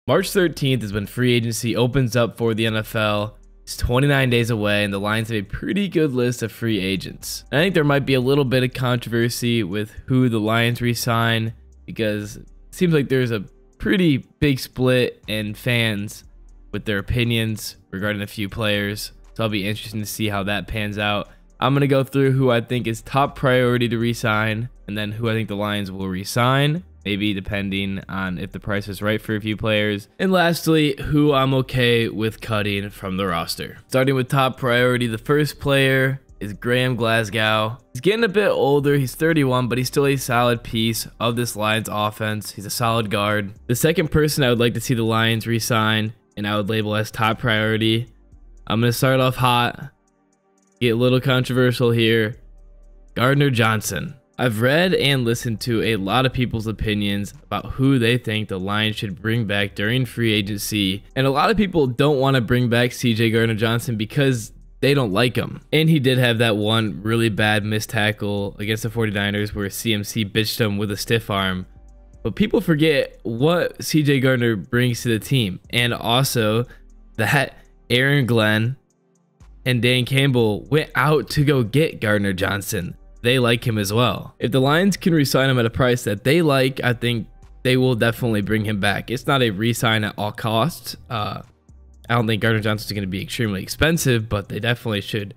March 13th is when free agency opens up for the NFL. It's 29 days away, and the Lions have a pretty good list of free agents. I think there might be a little bit of controversy with who the Lions re-sign, because it seems like there's a pretty big split in fans with their opinions regarding a few players. So I'll be interested to see how that pans out. I'm going to go through who I think is top priority to re-sign, and then who I think the Lions will re-sign, maybe depending on if the price is right for a few players. And lastly, who I'm okay with cutting from the roster. Starting with top priority, the first player is Graham Glasgow. He's getting a bit older, he's 31, but he's still a solid piece of this Lions offense. He's a solid guard. The second person I would like to see the Lions re-sign, and I would label as top priority, I'm going to start off hot, get a little controversial here, Gardner Johnson. I've read and listened to a lot of people's opinions about who they think the Lions should bring back during free agency, and a lot of people don't want to bring back CJ Gardner Johnson because they don't like him. And he did have that one really bad missed tackle against the 49ers where CMC bitched him with a stiff arm. But people forget what CJ Gardner brings to the team, and also that Aaron Glenn and Dan Campbell went out to go get Gardner Johnson. They like him as well. If the Lions can re-sign him at a price that they like, I think they will definitely bring him back. It's not a re-sign at all costs. I don't think Gardner Johnson is going to be extremely expensive, but they definitely should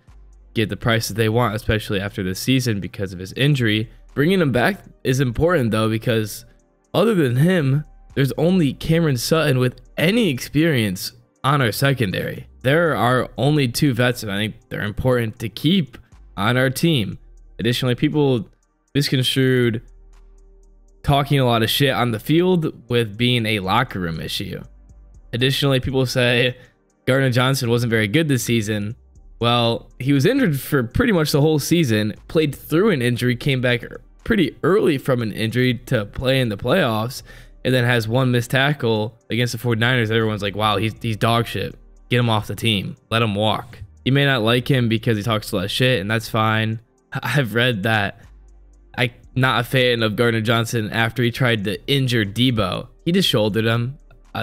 get the price that they want, especially after this season because of his injury. Bringing him back is important though, because other than him, there's only Cameron Sutton with any experience on our secondary. There are only two vets, and I think they're important to keep on our team. Additionally, people misconstrued talking a lot of shit on the field with being a locker room issue. Additionally, people say Gardner Johnson wasn't very good this season. Well, he was injured for pretty much the whole season, played through an injury, came back pretty early from an injury to play in the playoffs, and then has one missed tackle against the 49ers. Everyone's like, wow, he's dog shit. Get him off the team. Let him walk. You may not like him because he talks a lot of shit, and that's fine. I've read that I'm not a fan of Gardner Johnson after he tried to injure Debo. He just shouldered him.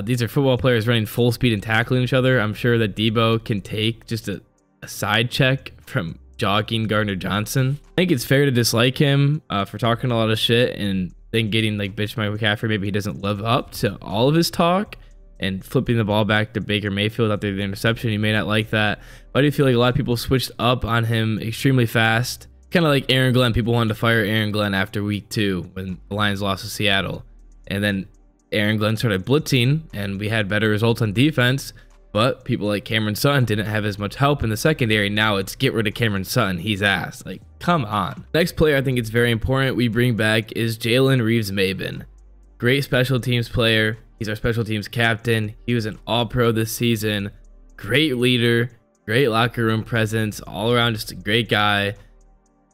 These are football players running full speed and tackling each other. I'm sure that Debo can take just a side check from jogging Gardner Johnson. I think it's fair to dislike him for talking a lot of shit and then getting like bitch Mike McCaffrey. Maybe he doesn't live up to all of his talk and flipping the ball back to Baker Mayfield after the interception. You may not like that, but I do feel like a lot of people switched up on him extremely fast. Kind of like Aaron Glenn. People wanted to fire Aaron Glenn after week 2 when the Lions lost to Seattle. And then Aaron Glenn started blitzing and we had better results on defense. But people like Cameron Sutton didn't have as much help in the secondary. Now it's get rid of Cameron Sutton. He's ass. Like, come on. Next player I think it's very important we bring back is Jalen Reeves-Maybin. Great special teams player. He's our special teams captain. He was an all-pro this season. Great leader. Great locker room presence. All around just a great guy.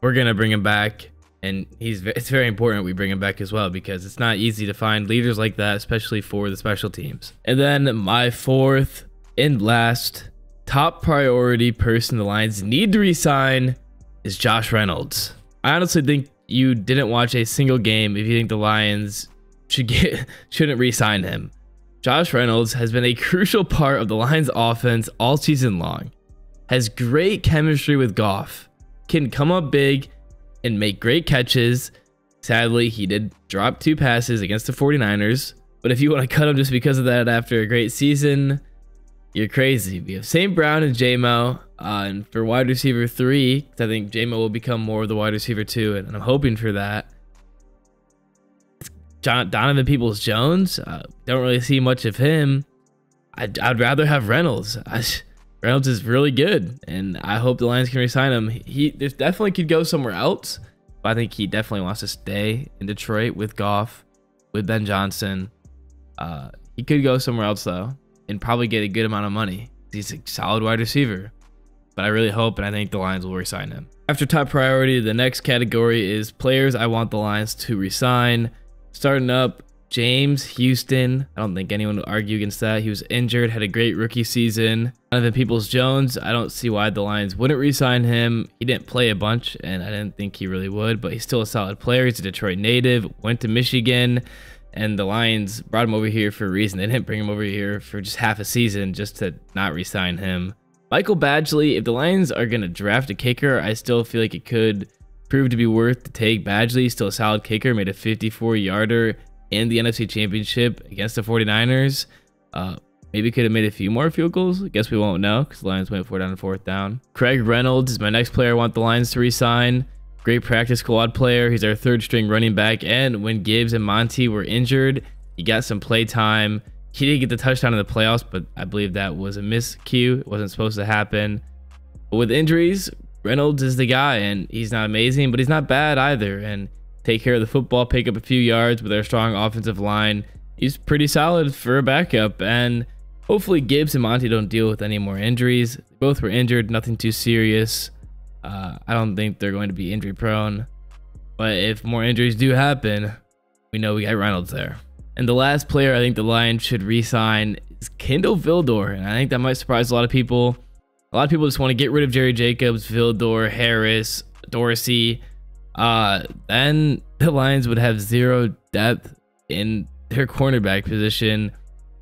We're going to bring him back, and it's very important we bring him back as well because it's not easy to find leaders like that, especially for the special teams. And then my fourth and last top priority person the Lions need to re-sign is Josh Reynolds. I honestly think you didn't watch a single game if you think the Lions shouldn't re-sign him. Josh Reynolds has been a crucial part of the Lions offense all season long. Has great chemistry with Goff. Can come up big and make great catches. Sadly, he did drop 2 passes against the 49ers. But if you want to cut him just because of that after a great season, you're crazy. We have St. Brown and J-Mo. And for wide receiver 3, I think J-Mo will become more of the wide receiver 2, and I'm hoping for that. Donovan Peoples-Jones, don't really see much of him. I'd rather have Reynolds. Reynolds is really good, and I hope the Lions can re-sign him. He definitely could go somewhere else, but I think he definitely wants to stay in Detroit with Goff, with Ben Johnson. He could go somewhere else though, and probably get a good amount of money. He's a solid wide receiver, but I really hope and I think the Lions will re-sign him. After top priority, the next category is players I want the Lions to re-sign. Starting up, James Houston. I don't think anyone would argue against that. He was injured, had a great rookie season. Donovan Peoples-Jones, I don't see why the Lions wouldn't re-sign him. He didn't play a bunch, and I didn't think he really would, but he's still a solid player. He's a Detroit native, went to Michigan, And the Lions brought him over here for a reason. They didn't bring him over here for just half a season just to not re-sign him. Michael Badgley, if the Lions are going to draft a kicker, I still feel like it could prove to be worth to take. Badgley, still a solid kicker, made a 54-yarder in the NFC Championship against the 49ers. Maybe could have made a few more field goals. I guess we won't know because the Lions went 4 down and 4th down. Craig Reynolds is my next player I want the Lions to re-sign. Great practice squad player. He's our 3rd string running back. And when Gibbs and Monty were injured, he got some play time. He didn't get the touchdown in the playoffs, but I believe that was a miscue. It wasn't supposed to happen. But with injuries, Reynolds is the guy, and he's not amazing, but he's not bad either. And take care of the football, pick up a few yards with our strong offensive line. He's pretty solid for a backup, and hopefully Gibbs and Monty don't deal with any more injuries. Both were injured, nothing too serious. I don't think they're going to be injury prone, but if more injuries do happen, we know we got Reynolds there. And the last player I think the Lions should re-sign is Kindle Vildor, and I think that might surprise a lot of people. A lot of people just want to get rid of Jerry Jacobs, Vildor, Harris, Dorsey. Then the Lions would have 0 depth in their cornerback position,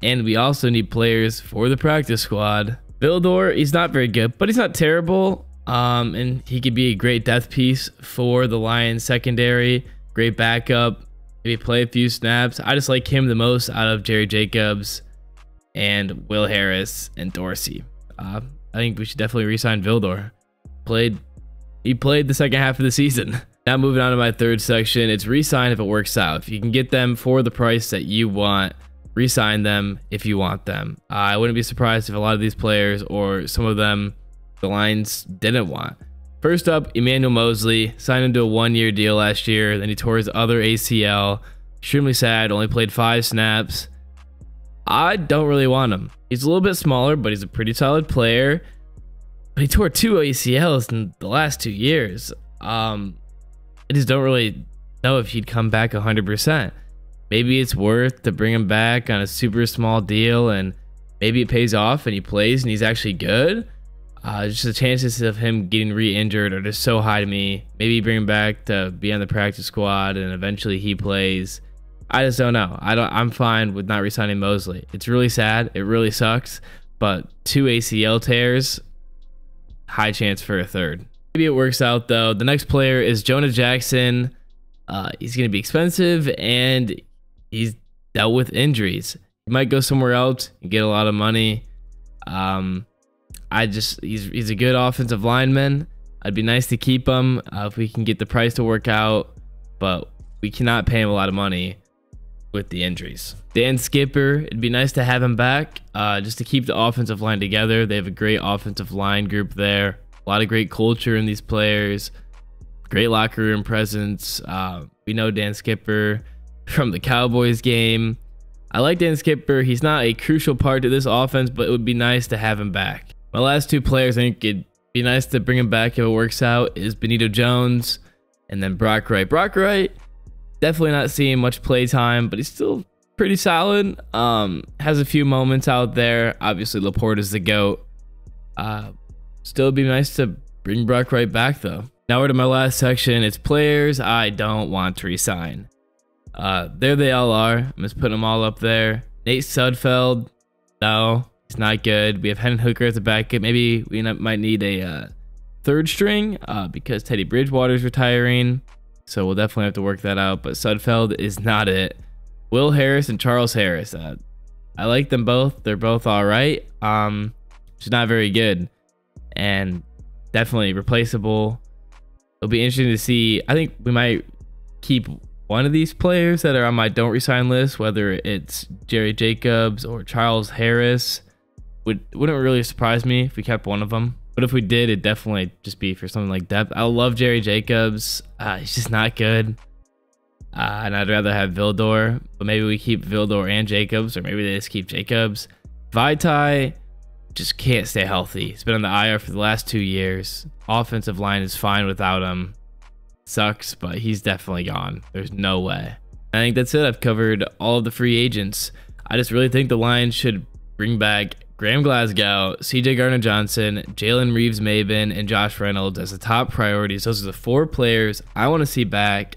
and we also need players for the practice squad. Vildor, he's not very good, but he's not terrible. And he could be a great depth piece for the Lions secondary. Great backup. Maybe play a few snaps. I just like him the most out of Jerry Jacobs and Will Harris and Dorsey. I think we should definitely re-sign Vildor. He played the second half of the season. Now moving on to my 3rd section, it's re-sign if it works out. If you can get them for the price that you want, re-sign them if you want them. I wouldn't be surprised if a lot of these players or some of them the Lions didn't want. First up, Emmanuel Mosley signed into a 1-year deal last year. Then he tore his other ACL. Extremely sad. Only played 5 snaps. I don't really want him. He's a little bit smaller, but he's a pretty solid player. But he tore 2 ACLs in the last 2 years. I just don't really know if he'd come back 100%. Maybe it's worth to bring him back on a super small deal, and maybe it pays off and he plays and he's actually good. Just the chances of him getting re-injured are just so high to me. Maybe bring him back to be on the practice squad and eventually he plays. I just don't know. I'm fine with not re-signing Mosley. It's really sad. It really sucks. But 2 ACL tears, high chance for a 3rd. Maybe it works out though. The next player is Jonah Jackson. He's going to be expensive and he's dealt with injuries. He might go somewhere else and get a lot of money. He's a good offensive lineman. I'd be nice to keep him if we can get the price to work out, but we cannot pay him a lot of money with the injuries. Dan Skipper, it'd be nice to have him back just to keep the offensive line together. They have a great offensive line group there. A lot of great culture in these players. Great locker room presence. We know Dan Skipper from the Cowboys game. I like Dan Skipper. He's not a crucial part to this offense, but it would be nice to have him back. My last 2 players I think it'd be nice to bring him back if it works out is Benito Jones and then Brock Wright. Brock Wright, definitely not seeing much play time, but he's still pretty solid. Has a few moments out there. Obviously, Laporte is the GOAT. Still be nice to bring Brock Wright back though. Now we're to my last section. It's players I don't want to resign. There they all are. I'm just putting them all up there. Nate Sudfeld, no, he's not good. We have Hendon Hooker as a backup. Maybe we might need a 3rd string because Teddy Bridgewater's retiring. So we'll definitely have to work that out. But Sudfeld is not it. Will Harris and Charles Harris. I like them both. They're both all right. Just not very good. And definitely replaceable. It'll be interesting to see. I think we might keep one of these players that are on my don't resign list, whether it's Jerry Jacobs or Charles Harris. Wouldn't really surprise me if we kept one of them. But if we did, it'd definitely just be for something like depth. I love Jerry Jacobs. He's just not good. And I'd rather have Vildor. But maybe we keep Vildor and Jacobs, or maybe they just keep Jacobs. Vaitai just can't stay healthy. He's been on the IR for the last 2 years. Offensive line is fine without him. Sucks, but he's definitely gone. There's no way. I think that's it. I've covered all of the free agents. I just really think the Lions should bring back Graham Glasgow, CJ Gardner-Johnson, Jalen Reeves-Maybin, and Josh Reynolds as the top priorities. Those are the 4 players I want to see back.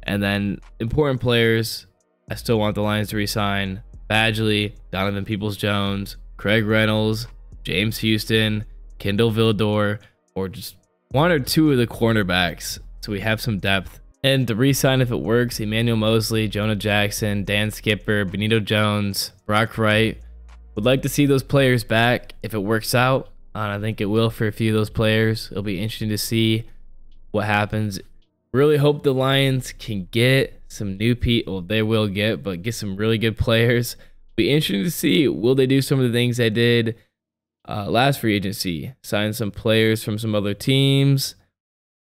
And then important players I still want the Lions to resign Badgley, Donovan Peoples-Jones, Craig Reynolds, James Houston, Kendall Villador, or just one or two of the cornerbacks so we have some depth. And to re-sign, if it works, Emmanuel Mosley, Jonah Jackson, Dan Skipper, Benito Jones, Brock Wright. Would like to see those players back if it works out. I think it will for a few of those players. It'll be interesting to see what happens. Really hope the Lions can get some new people. They will get some really good players. Be interesting to see, will they do some of the things they did last free agency? Sign some players from some other teams?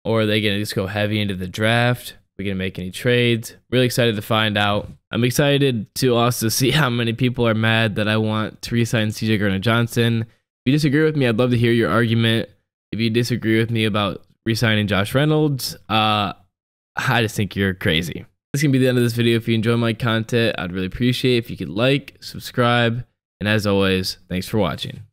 Or are they going to just go heavy into the draft? We're going to make any trades? Really excited to find out. I'm excited to also see how many people are mad that I want to re-sign CJ Gardner-Johnson. If you disagree with me, I'd love to hear your argument. If you disagree with me about re-signing Josh Reynolds, I just think you're crazy. This is going to be the end of this video. If you enjoy my content, I'd really appreciate it if you could like, subscribe, and as always, thanks for watching.